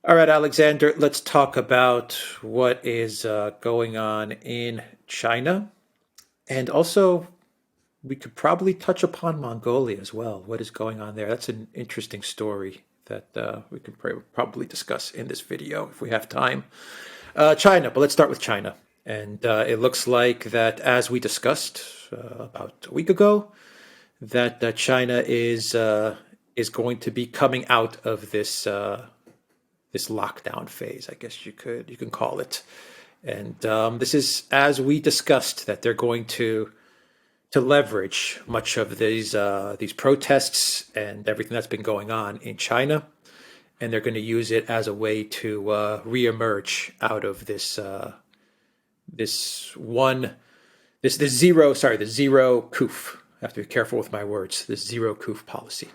All right, Alexander, let's talk about what is going on in China. And also, we could probably touch upon Mongolia as well. What is going on there? That's an interesting story that we can probably discuss in this video if we have time. China, but let's start with China. And it looks like that, as we discussed about a week ago, that China is going to be coming out of this lockdown phase, I guess you can call it. And this is, as we discussed, that they're going to leverage much of these protests and everything that's been going on in China, and they're going to use it as a way to reemerge out of the zero coup. I have to be careful with my words. This zero coup policy.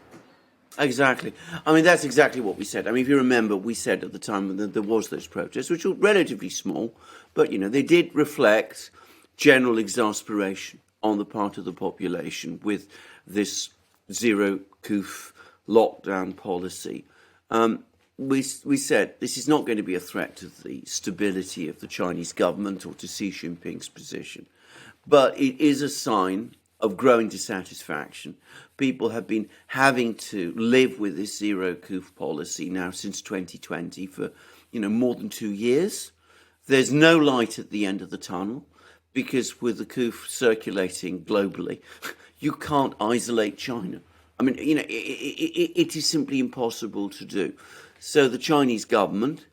Exactly. I mean, that's exactly what we said. I mean, if you remember, we said at the time that there was those protests, which were relatively small, but, they did reflect general exasperation on the part of the population with this zero coup lockdown policy. We said this is not going to be a threat to the stability of the Chinese government or to Xi Jinping's position, but it is a sign of growing dissatisfaction. People have been having to live with this zero coup policy now since 2020 for, more than 2 years. There's no light at the end of the tunnel because with the coup circulating globally, you can't isolate China. I mean, it is simply impossible to do. So the Chinese government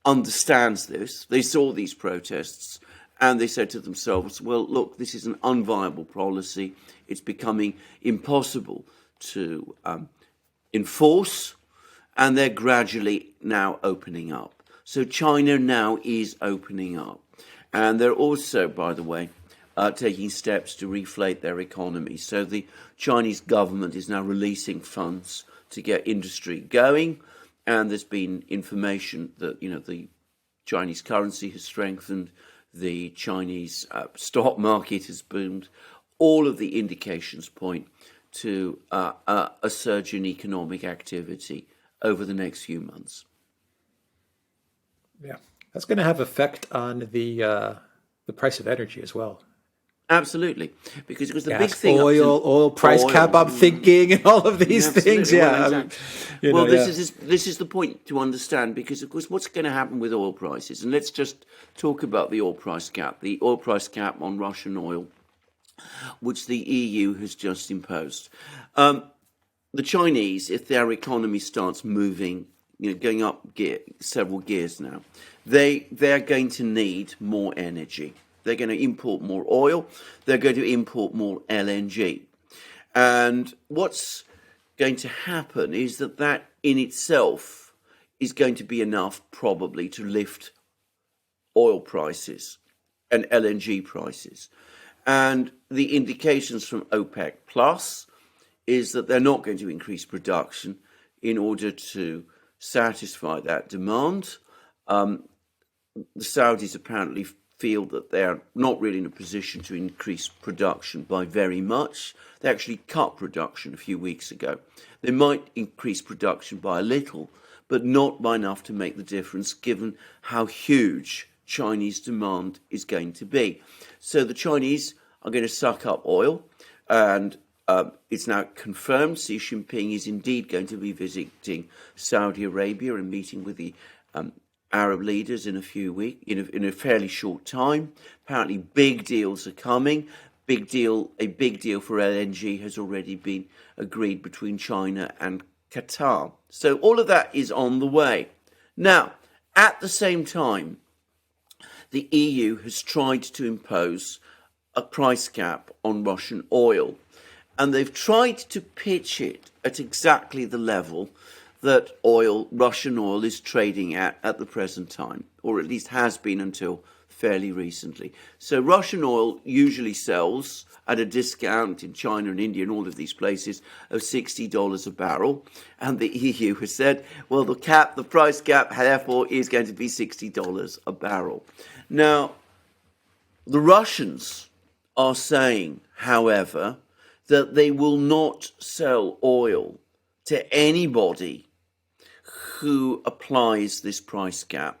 understands this. They saw these protests and they said to themselves, well, look, this is an unviable policy. It's becoming impossible to enforce, and they're gradually now opening up. So China now is opening up. And they're also, by the way, taking steps to reflate their economy. So the Chinese government is now releasing funds to get industry going. And there's been information that, the Chinese currency has strengthened. The Chinese stock market has boomed. All of the indications point to a surge in economic activity over the next few months. Yeah, that's going to have effect on the price of energy as well. Absolutely, because it was the big Gas, thing. oil price cap. I'm thinking, and all of these things. Yeah. Well, exactly. This is the point to understand, because of course, what's going to happen with oil prices? And let's just talk about the oil price cap. The oil price cap on Russian oil, which the EU has just imposed. The Chinese, if their economy starts moving, going up several gears now, they're going to need more energy. They're going to import more oil. They're going to import more LNG. And what's going to happen is that in itself is going to be enough probably to lift oil prices and LNG prices. And the indications from OPEC Plus is that they're not going to increase production in order to satisfy that demand. The Saudis apparently feel that they're not really in a position to increase production by very much. They actually cut production a few weeks ago. They might increase production by a little, but not by enough to make the difference given how huge Chinese demand is going to be. So the Chinese are going to suck up oil, and it's now confirmed Xi Jinping is indeed going to be visiting Saudi Arabia and meeting with the Arab leaders in a few weeks, in a fairly short time. Apparently, big deals are coming. A big deal for LNG has already been agreed between China and Qatar. So all of that is on the way. Now, at the same time, the EU has tried to impose a price cap on Russian oil, and they've tried to pitch it at exactly the level that Russian oil is trading at the present time, or at least has been until fairly recently. So Russian oil usually sells at a discount in China and India and all of these places of $60 a barrel. And the EU has said, well, the price cap, therefore, is going to be $60 a barrel. Now, the Russians are saying, however, that they will not sell oil to anybody who applies this price cap,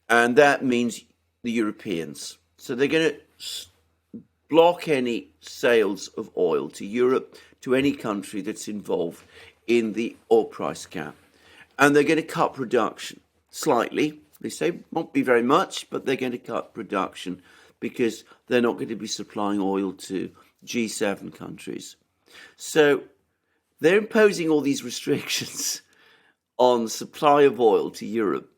and that means the Europeans. So they're going to block any sales of oil to Europe, to any country that's involved in the oil price cap. And they're going to cut production slightly. They say won't be very much, but they're going to cut production because they're not going to be supplying oil to G7 countries. So they're imposing all these restrictions on supply of oil to Europe,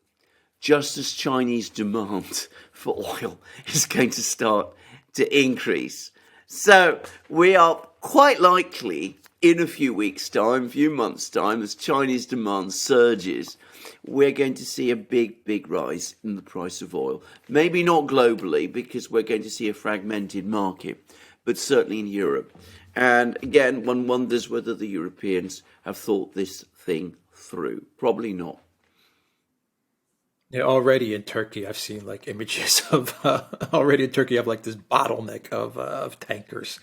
just as Chinese demand for oil is going to start to increase. So we are quite likely in a few weeks' time, few months' time, as Chinese demand surges, we're going to see a big rise in the price of oil. Maybe not globally, because we're going to see a fragmented market, but certainly in Europe. And again, one wonders whether the Europeans have thought this thing through. Probably not. Yeah, already in Turkey, I've seen like images of already in Turkey, you have like this bottleneck of tankers.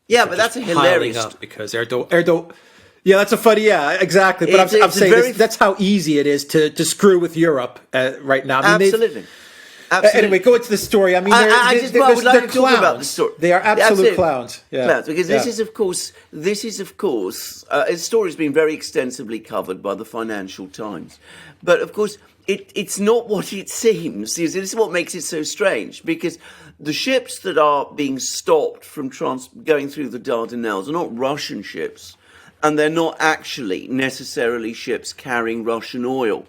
Yeah, They're but that's just a hilarious. piling up because Erdo. Yeah, that's a funny. Yeah, exactly. But I'm saying that's how easy it is to screw with Europe right now. I mean, Absolutely. Anyway, go into the story. I mean, I would like to talk about the story. They are absolute clowns. Yeah, clowns, because this is, of course, the story has been very extensively covered by the Financial Times, but of course, it's not what it seems. This is what makes it so strange, because the ships that are being stopped from going through the Dardanelles are not Russian ships, and they're not actually necessarily ships carrying Russian oil.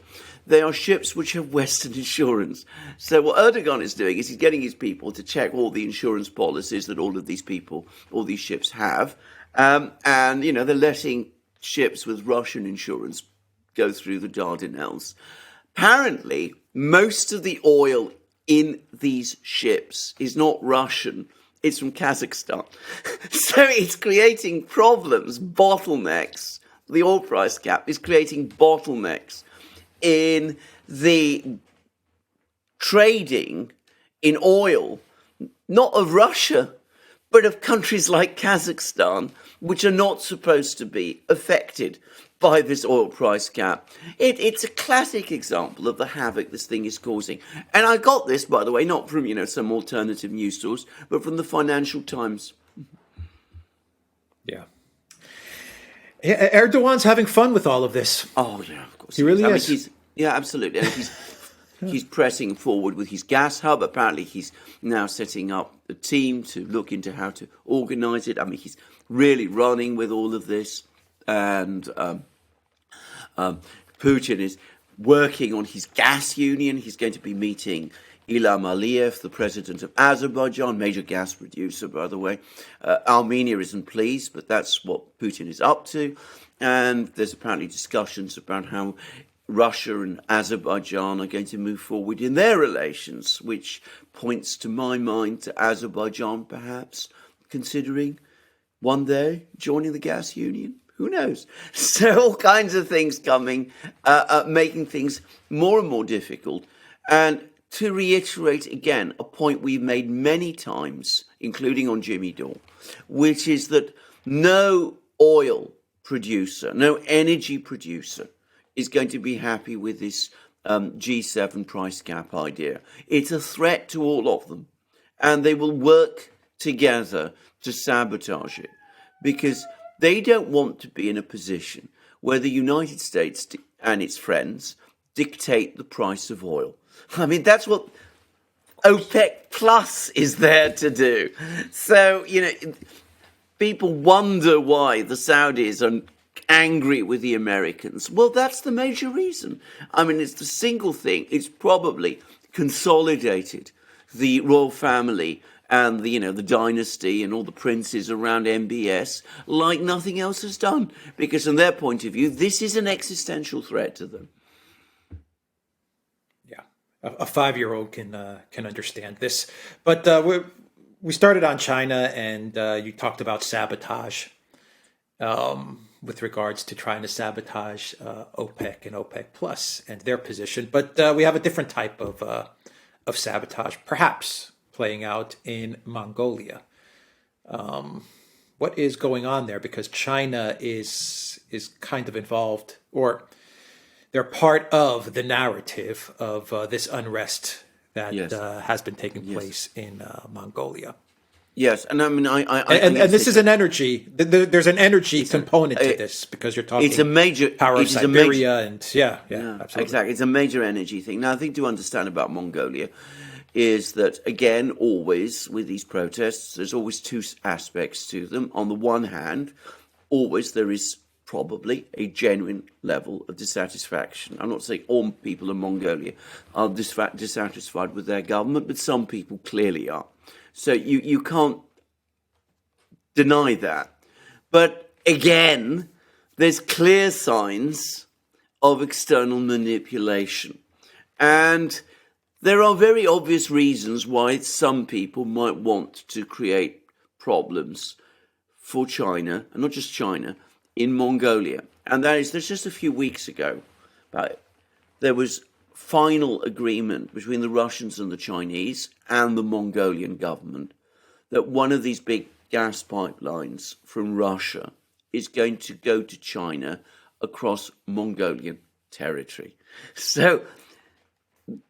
They are ships which have Western insurance. So what Erdogan is doing is he's getting his people to check all the insurance policies that all of these people, all these ships have. And, you know, they're letting ships with Russian insurance go through the Dardanelles. Apparently, most of the oil in these ships is not Russian. It's from Kazakhstan. So it's creating problems, bottlenecks. The oil price cap is creating bottlenecks in the trading in oil, not of Russia, but of countries like Kazakhstan, which are not supposed to be affected by this oil price cap. It's a classic example of the havoc this thing is causing. And I got this, by the way, not from, some alternative news source, but from the Financial Times. Yeah. Erdogan's having fun with all of this. Oh, yeah, of course. He really is. Absolutely. And he's pressing forward with his gas hub. Apparently, he's now setting up a team to look into how to organise it. I mean, he's really running with all of this. And Putin is working on his gas union. He's going to be meeting Ilham Aliyev, the president of Azerbaijan, major gas producer, by the way. Armenia isn't pleased, but that's what Putin is up to. And there's apparently discussions about how Russia and Azerbaijan are going to move forward in their relations, which points to my mind to Azerbaijan perhaps considering one day joining the gas union. Who knows? So all kinds of things coming, making things more and more difficult. And to reiterate again, a point we've made many times, including on Jimmy Dore, which is that no oil producer, no energy producer is going to be happy with this G7 price cap idea. It's a threat to all of them. And they will work together to sabotage it, because they don't want to be in a position where the United States and its friends dictate the price of oil. I mean, that's what OPEC Plus is there to do. So, people wonder why the Saudis are angry with the Americans. Well, that's the major reason. I mean, it's the single thing. It's probably consolidated the royal family and the dynasty and all the princes around MBS like nothing else has done. Because from their point of view, this is an existential threat to them. Yeah, a 5-year-old can understand this. But we started on China, and you talked about sabotage with regards to trying to sabotage OPEC and OPEC Plus and their position. But we have a different type of sabotage, perhaps playing out in Mongolia. What is going on there? Because China is kind of involved, or they're part of the narrative of this unrest that Yes, has been taking yes, place in Mongolia. yes. And I mean, I'm And going to and say this is so. an energy. There's an energy It's a, component to a this because you're it's a talking major. power of It is a major. Siberia, and yeah, yeah, Yeah, absolutely. exactly. It's a major energy thing. Now, I think to understand about Mongolia is that, again, always with these protests, there's always two aspects to them. On the one hand, always there is probably a genuine level of dissatisfaction. I'm not saying all people in Mongolia are dissatisfied with their government, but some people clearly are. So you can't deny that. But again, there's clear signs of external manipulation. And there are very obvious reasons why some people might want to create problems for China, and not just China, in Mongolia. And that is, there's just a few weeks ago, there was final agreement between the Russians and the Chinese and the Mongolian government that one of these big gas pipelines from Russia is going to go to China across Mongolian territory. So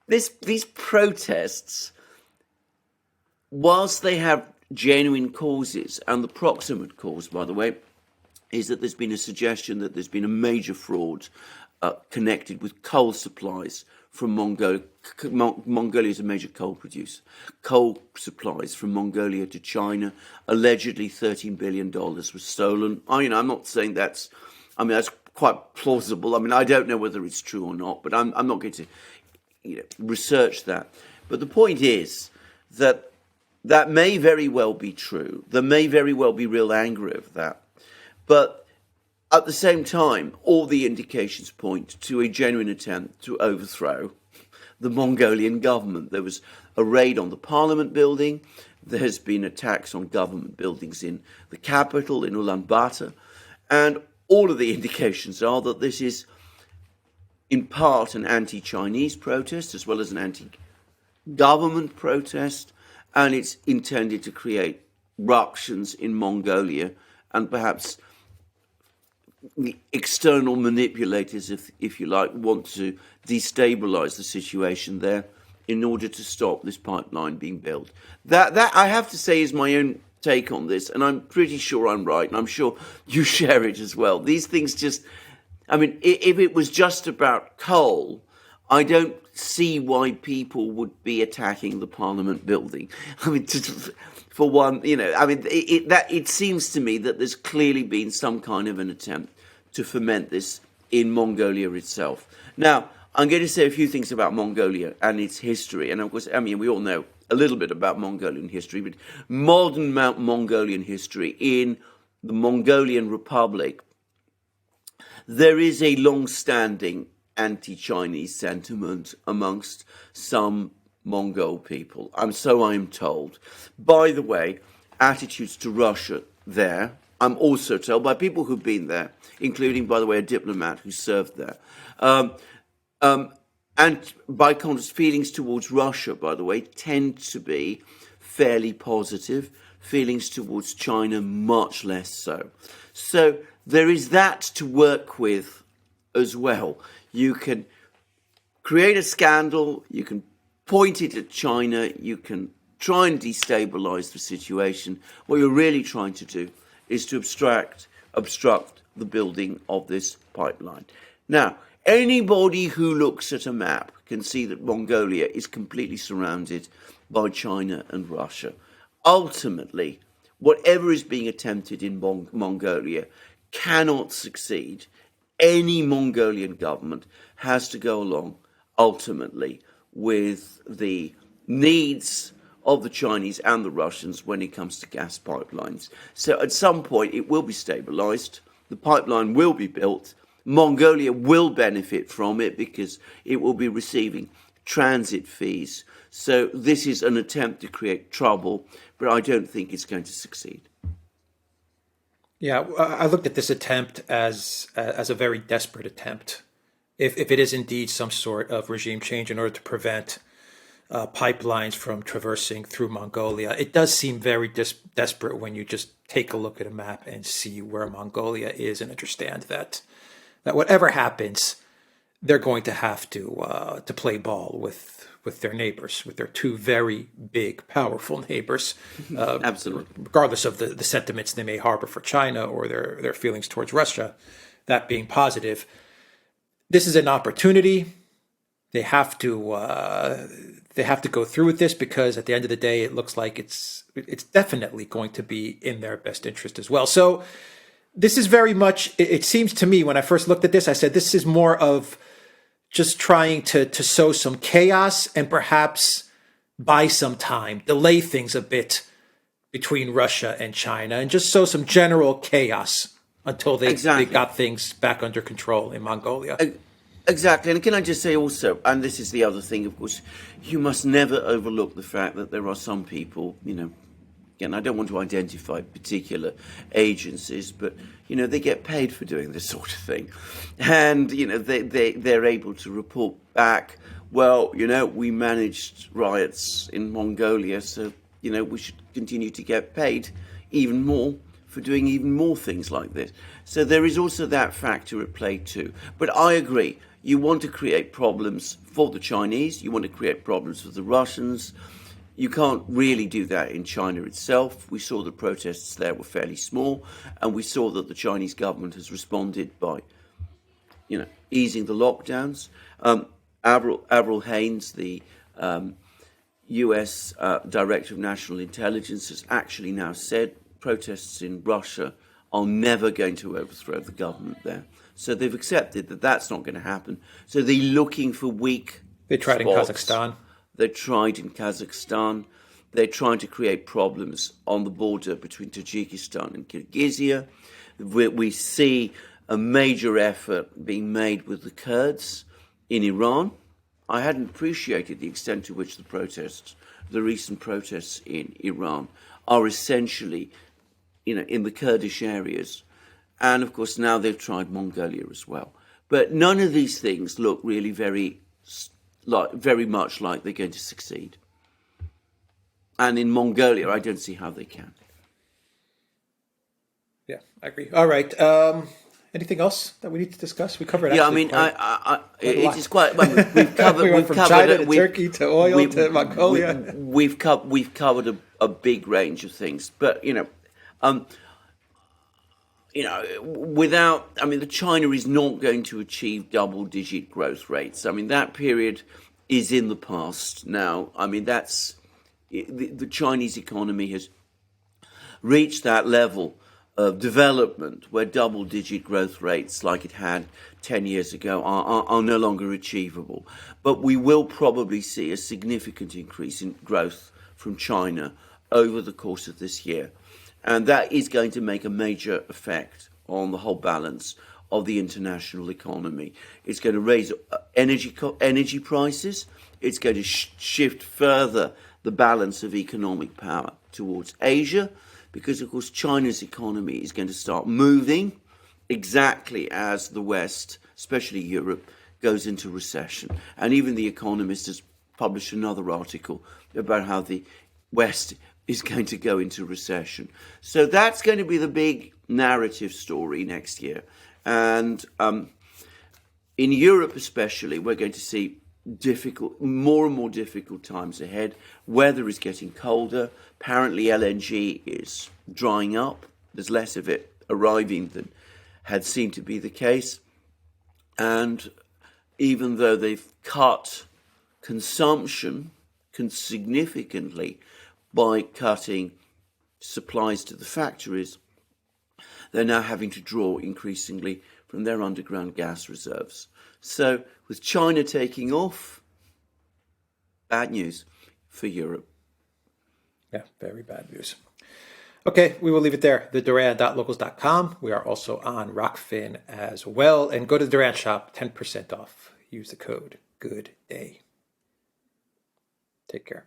these protests, whilst they have genuine causes, and the proximate cause, by the way, is that there's been a suggestion that there's been a major fraud connected with coal supplies from Mongolia. Mongolia is a major coal producer. Coal supplies from Mongolia to China, allegedly $13 billion was stolen. I'm not saying that's quite plausible. I mean, I don't know whether it's true or not, but I'm not going to research that. But the point is that that may very well be true. There may very well be real anger of that. But at the same time, all the indications point to a genuine attempt to overthrow the Mongolian government. There was a raid on the parliament building. There's been attacks on government buildings in the capital, in Ulaanbaatar. And all of the indications are that this is in part an anti-Chinese protest as well as an anti-government protest. And it's intended to create ructions in Mongolia and perhaps the external manipulators, if you like, want to destabilize the situation there in order to stop this pipeline being built. That I have to say is my own take on this, and I'm pretty sure I'm right, and I'm sure you share it as well. These things just, I mean, if it was just about coal, I don't see why people would be attacking the Parliament building. I mean, for one, it seems to me that there's clearly been some kind of an attempt to foment this in Mongolia itself. Now, I'm going to say a few things about Mongolia and its history. And of course, I mean, we all know a little bit about Mongolian history, but modern Mongolian history in the Mongolian Republic, there is a long-standing anti-Chinese sentiment amongst some Mongol people. So I'm told. By the way, attitudes to Russia there, I'm also told by people who've been there, including, by the way, a diplomat who served there. And by contrast, feelings towards Russia, by the way, tend to be fairly positive. Feelings towards China, much less so. So there is that to work with as well. You can create a scandal, you can point it at China, you can try and destabilize the situation. What you're really trying to do is to obstruct the building of this pipeline. Now, anybody who looks at a map can see that Mongolia is completely surrounded by China and Russia. Ultimately, whatever is being attempted in Mongolia cannot succeed. Any Mongolian government has to go along, ultimately, with the needs of the Chinese and the Russians when it comes to gas pipelines. So at some point, it will be stabilized. The pipeline will be built. Mongolia will benefit from it because it will be receiving transit fees. So this is an attempt to create trouble, but I don't think it's going to succeed. Yeah, I looked at this attempt as a very desperate attempt. If it is indeed some sort of regime change in order to prevent pipelines from traversing through Mongolia, it does seem very desperate when you just take a look at a map and see where Mongolia is and understand that whatever happens, they're going to have to play ball with their neighbors, with their two very big, powerful neighbors, Absolutely. regardless of the sentiments they may harbor for China or their feelings towards Russia, that being positive. This is an opportunity. They have to go through with this because at the end of the day, it looks like it's definitely going to be in their best interest as well. So this is very much, it seems to me, when I first looked at this, I said, this is more of just trying to sow some chaos and perhaps buy some time, delay things a bit between Russia and China, and just sow some general chaos until they got things back under control in Mongolia. Exactly. And can I just say also, and this is the other thing, of course, you must never overlook the fact that there are some people, again, I don't want to identify particular agencies, but, they get paid for doing this sort of thing. And, they're able to report back, well, we managed riots in Mongolia, so, we should continue to get paid even more for doing even more things like this. So there is also that factor at play too. But I agree, you want to create problems for the Chinese, you want to create problems for the Russians. You can't really do that in China itself. We saw the protests there were fairly small, and we saw that the Chinese government has responded by, easing the lockdowns. Avril Haines, the US Director of National Intelligence, has actually now said protests in Russia are never going to overthrow the government there. So they've accepted that that's not going to happen. So they're looking for weak They tried spots. in Kazakhstan. They tried in Kazakhstan. They're trying to create problems on the border between Tajikistan and Kyrgyzia. We see a major effort being made with the Kurds in Iran. I hadn't appreciated the extent to which the recent protests in Iran are essentially, in the Kurdish areas. And of course, now they've tried Mongolia as well. But none of these things look really very much like they're going to succeed. And in Mongolia, I don't see how they can. Yeah, I agree. All right. Anything else that we need to discuss? We covered. Yeah, I mean, it is quite. Well, we've covered. We went from China to Turkey to oil to Mongolia. We've covered a big range of things, but the China is not going to achieve double-digit growth rates. I mean, that period is in the past now. I mean, the Chinese economy has reached that level of development where double-digit growth rates like it had 10 years ago are no longer achievable. But we will probably see a significant increase in growth from China over the course of this year. And that is going to make a major effect on the whole balance of the international economy. It's going to raise energy prices. It's going to shift further the balance of economic power towards Asia, because, of course, China's economy is going to start moving exactly as the West, especially Europe, goes into recession. And even The Economist has published another article about how the West is going to go into recession. So that's going to be the big narrative story next year. And in Europe especially, we're going to see more and more difficult times ahead. Weather is getting colder. Apparently LNG is drying up. There's less of it arriving than had seemed to be the case. And even though they've cut consumption significantly by cutting supplies to the factories, they're now having to draw increasingly from their underground gas reserves. So with China taking off, bad news for Europe. Yeah, very bad news. Okay, we will leave it there. The Duran.locals.com. We are also on Rockfin as well. And go to the Duran shop, 10% off. Use the code GOODDAY. Take care.